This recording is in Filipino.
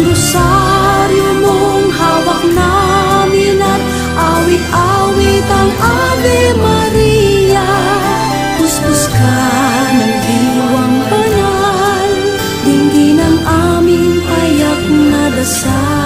rosaryo mong hawak namin at awit-awit ang Ave Maria. Puspos ka ng diwang banal, dinggin ang aming payak na dasal.